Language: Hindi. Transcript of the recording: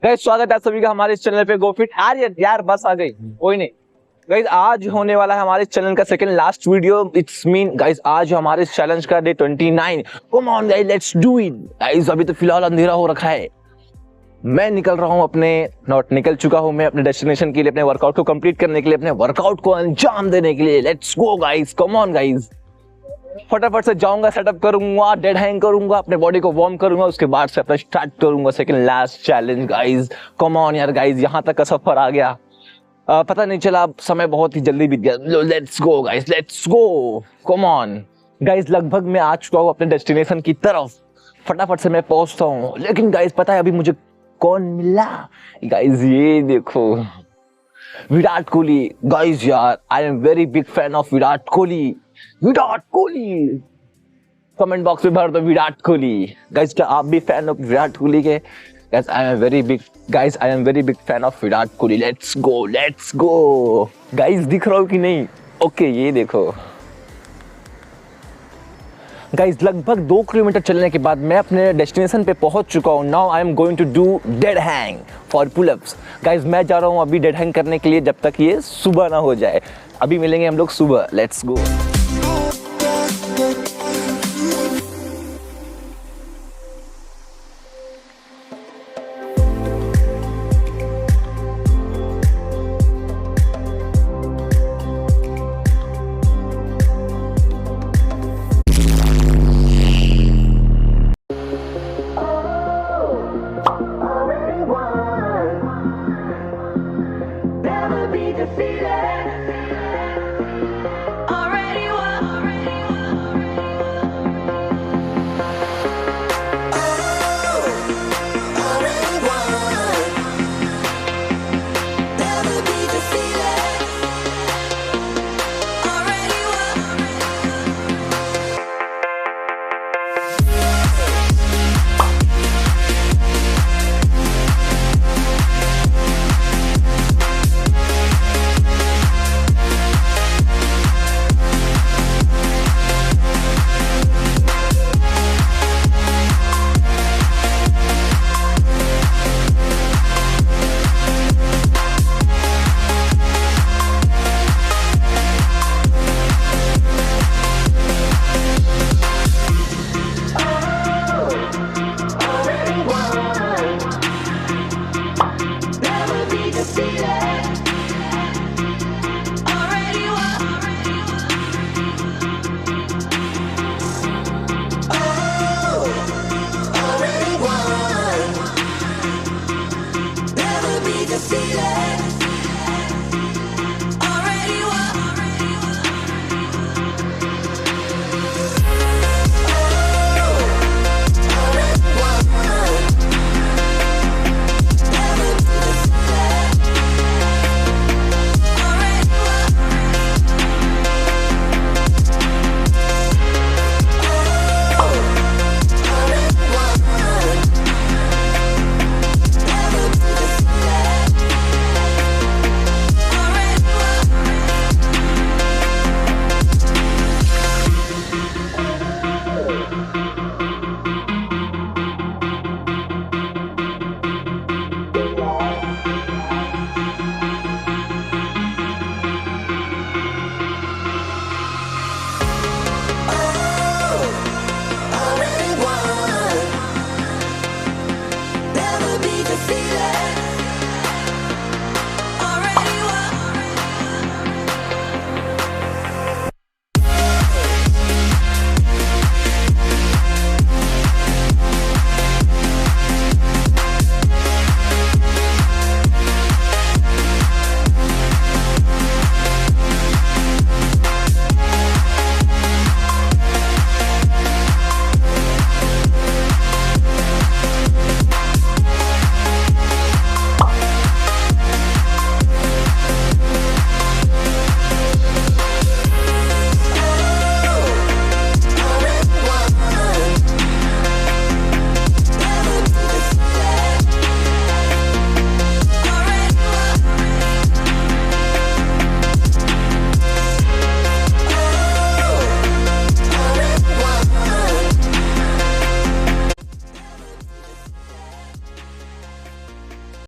गाइस स्वागत है सभी का हमारे इस चैनल पे गोफिटारियन। यार बस आ गई, कोई नहीं गाइस। आज होने वाला है हमारे चैनल का second last video. It's mean guys आज हमारे इस चैलेंज का day 29। Come on guys, let's do it guys. अभी तो फिलहाल अंधेरा हो रखा है। मैं निकल रहा हूँ निकल चुका हूँ मैं अपने डेस्टिनेशन के लिए, अपने वर्कआउट को कंप्लीट करने के लिए, अपने वर्कआउट को अंजाम देने के लिए। Let's go guys, come on guys. फटाफट से जाऊंगा, सेटअप करूंगा, डेड हैंग करूंगा, अपने बॉडी को वार्म करूंगा, उसके बाद से अपना स्टार्ट करूंगा second last challenge guys. Come on यार गाइस, यहाँ तक का सफर आ गया, पता नहीं चला, समय बहुत ही जल्दी बीत गया। Let's go guys, let's go, come on guys. लगभग मैं आ चुका हूँ अपने डेस्टिनेशन की तरफ। फटाफट से मैं पहुंचता हूँ, लेकिन गाइस पता है अभी मुझे कौन मिला गाइस? ये देखो, विराट कोहली गाइस। यार I am very big fan of Virat Kohli. Virat Kohli comment box में भर दो विराट कोहली गाइस। क्या आप भी फैन ऑफ विराट कोहली के? Guys I am very big fan of Virat Kohli. Let's go guys. दिख रहा हो कि नहीं? ओके ये देखो गाइस, लगभग 2 किलोमीटर चलने के बाद मैं अपने डेस्टिनेशन पे पहुंच चुका हूं। Now I am going to do dead hang for pullups guys. मैं जा रहा हूं अभी डेड हैंग करने के लिए, जब तक ये सुबह ना हो जाए। अभी मिलेंगे हम लोग सुबह। Let's go.